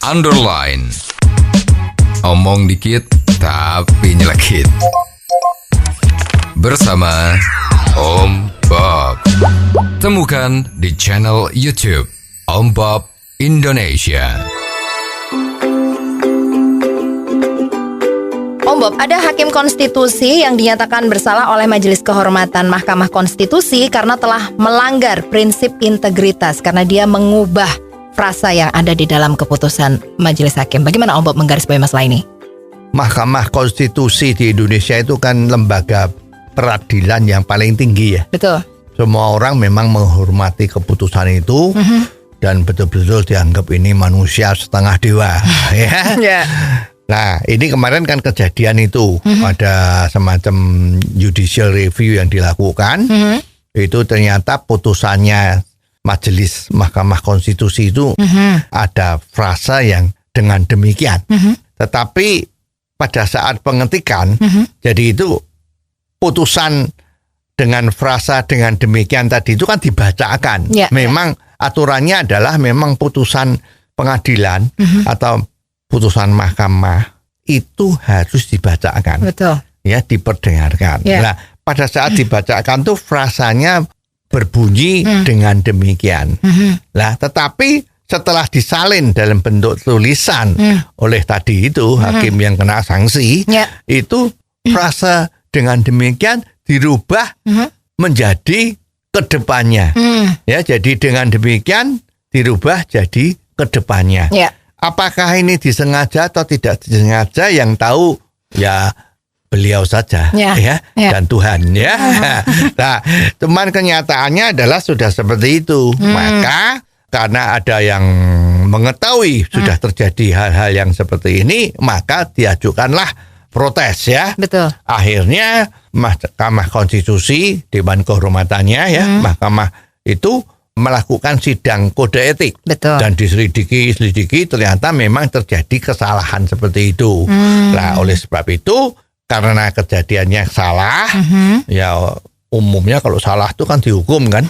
underline. Omong dikit tapi nyelekit. Bersama Om Bob. Temukan di channel YouTube Om Bob Indonesia. Om Bob, ada hakim konstitusi yang dinyatakan bersalah oleh Majelis Kehormatan Mahkamah Konstitusi karena telah melanggar prinsip integritas karena dia mengubah frasa yang ada di dalam keputusan Majelis Hakim. Bagaimana Om Bob menggarisbawahi masalah ini? Mahkamah Konstitusi di Indonesia itu kan lembaga peradilan yang paling tinggi ya. Betul. Semua orang memang menghormati keputusan itu dan betul-betul dianggap ini manusia setengah dewa. Ya. Nah, ini kemarin kan kejadian itu ada semacam judicial review yang dilakukan. Itu ternyata putusannya Majelis Mahkamah Konstitusi itu ada frasa yang dengan demikian. Tetapi pada saat pengetikan, jadi itu putusan dengan frasa dengan demikian tadi itu kan dibacakan. Memang aturannya adalah memang putusan pengadilan atau putusan mahkamah itu harus dibacakan. Betul. Ya, diperdengarkan. Nah, pada saat dibacakan tuh frasanya berbunyi dengan demikian. Nah, tetapi setelah disalin dalam bentuk tulisan oleh tadi itu hakim yang kena sanksi, itu frasa dengan demikian dirubah menjadi kedepannya. Ya, jadi dengan demikian dirubah jadi kedepannya. Apakah ini disengaja atau tidak disengaja, yang tahu ya beliau saja dan Tuhan ya. Nah, cuman kenyataannya adalah sudah seperti itu. Maka karena ada yang mengetahui sudah terjadi hal-hal yang seperti ini, maka diajukanlah protes ya. Betul. Akhirnya Mahkamah Konstitusi, Dewan Kehormatannya ya, mahkamah itu melakukan sidang kode etik. Betul. Dan diselidiki ternyata memang terjadi kesalahan seperti itu. Nah, oleh sebab itu karena kejadiannya salah, ya umumnya kalau salah itu kan dihukum kan.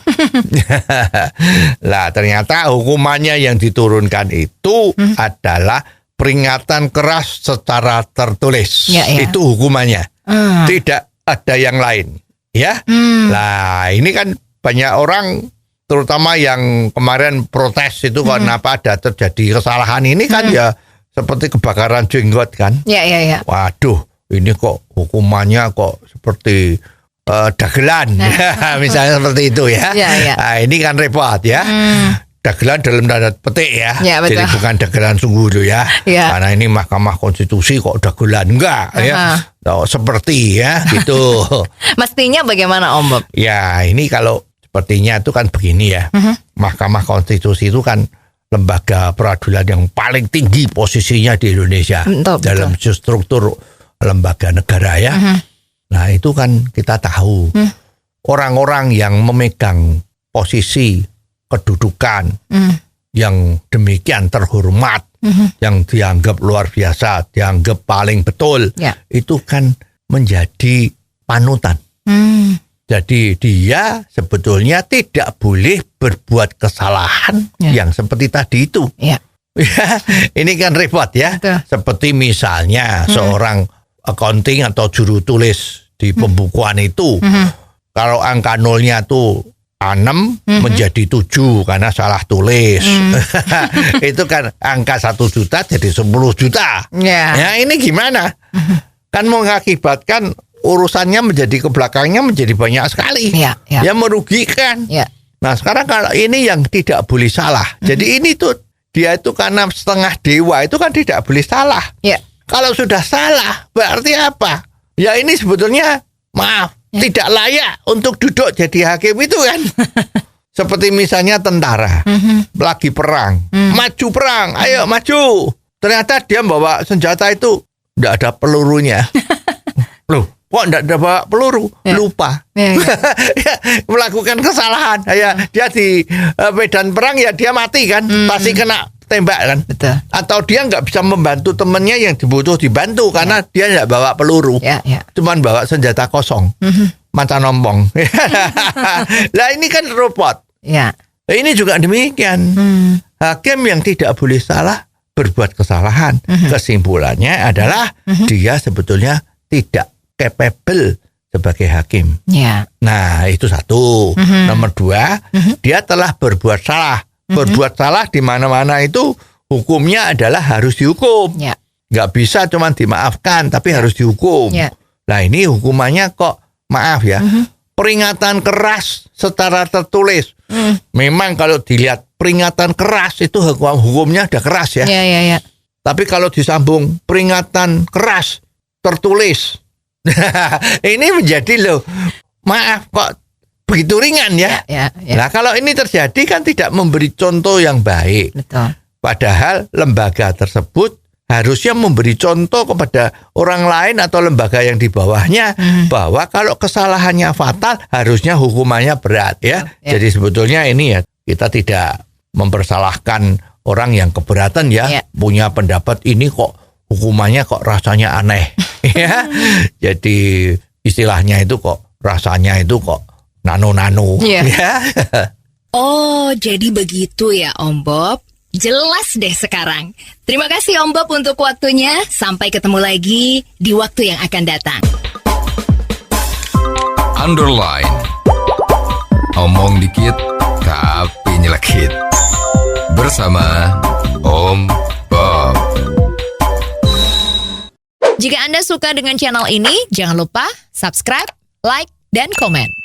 Lah ternyata hukumannya yang diturunkan itu adalah peringatan keras secara tertulis. Itu hukumannya. Tidak ada yang lain. Ya. Lah ini kan banyak orang, terutama yang kemarin protes itu kenapa ada terjadi kesalahan ini kan ya seperti kebakaran jenggot kan. Waduh, ini kok hukumannya kok seperti dagelan. Misalnya seperti itu ya. Nah, ini kan repot ya. Dagelan dalam tanda petik ya. Jadi bukan dagelan sungguh itu ya. Karena ini Mahkamah Konstitusi kok dagelan enggak ya. Seperti ya gitu. Mestinya bagaimana Om Bob? Ya, ini kalau sepertinya itu kan begini ya. Mahkamah Konstitusi itu kan lembaga peradilan yang paling tinggi posisinya di Indonesia. Dalam struktur lembaga negara ya. Nah, itu kan kita tahu orang-orang yang memegang posisi kedudukan yang demikian terhormat, yang dianggap luar biasa, dianggap paling betul, itu kan menjadi panutan. Jadi dia sebetulnya tidak boleh berbuat kesalahan yang seperti tadi itu. Ini kan repot ya. Seperti misalnya seorang accounting atau juru tulis di pembukuan itu, kalau angka nolnya tuh 6 menjadi 7 karena salah tulis. Itu kan angka 1 juta jadi 10 juta. Ya ini gimana? Kan mengakibatkan urusannya menjadi ke belakangnya menjadi banyak sekali. Ya merugikan. Nah, sekarang kalau ini yang tidak boleh salah. Jadi ini tuh dia itu karena setengah dewa itu kan tidak boleh salah. Kalau sudah salah berarti apa? Ya ini sebetulnya maaf, tidak layak untuk duduk jadi hakim itu kan. Seperti misalnya tentara lagi perang, maju perang, ayo maju. Ternyata dia bawa senjata itu tidak ada pelurunya. Loh, kok tidak ada bawa peluru? Lupa. Melakukan kesalahan. Dia di medan perang ya dia mati kan, pasti kena tembak kan. Atau dia nggak bisa membantu temennya yang dibutuh dibantu karena dia nggak bawa peluru, cuman bawa senjata kosong, macan ompong. Lah ini kan robot. Ini juga demikian. Hakim yang tidak boleh salah berbuat kesalahan. Kesimpulannya adalah dia sebetulnya tidak capable sebagai hakim. Nah, itu satu. Nomor dua, dia telah berbuat salah. Berbuat salah di mana-mana itu hukumnya adalah harus dihukum. Nggak bisa cuma dimaafkan, tapi harus dihukum. Nah, ini hukumannya kok, maaf ya, peringatan keras secara tertulis. Memang kalau dilihat peringatan keras itu hukumnya udah keras ya. Tapi kalau disambung peringatan keras tertulis, ini menjadi loh, maaf kok begitu ringan ya. Nah, kalau ini terjadi kan tidak memberi contoh yang baik. Betul. Padahal lembaga tersebut harusnya memberi contoh kepada orang lain atau lembaga yang di bawahnya bahwa kalau kesalahannya fatal harusnya hukumannya berat ya. Jadi sebetulnya ini ya, kita tidak mempersalahkan orang yang keberatan ya, punya pendapat ini kok hukumannya kok rasanya aneh ya. Jadi istilahnya itu kok rasanya itu kok nano-nano ya. Oh, jadi begitu ya Om Bob. Jelas deh sekarang. Terima kasih Om Bob untuk waktunya. Sampai ketemu lagi di waktu yang akan datang. Underline. Omong dikit tapi nyelekit. Bersama Om Bob. Jika Anda suka dengan channel ini, jangan lupa subscribe, like, dan komen.